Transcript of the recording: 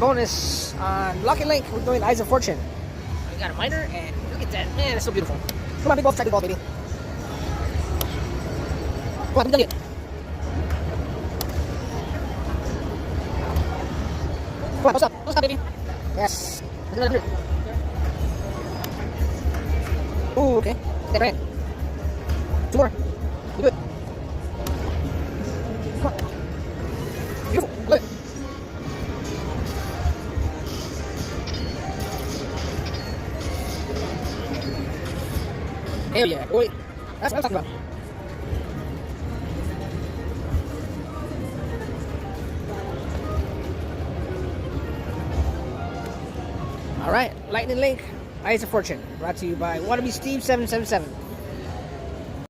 Bonus on Lock and Link. We're doing Eyes of Fortune. We got a miner, and look at that. Man, it's so beautiful. Come on, big ball, strike the ball, baby. Come on, big it. Come on, don't stop, baby. Yes. Ooh, okay. That ran. 2 more. You do it. Come on. Beautiful. Look. Hell yeah, boy. That's what I'm talking about. Alright, Lightning Link, Eyes of Fortune, brought to you by Wannabe Steve 777.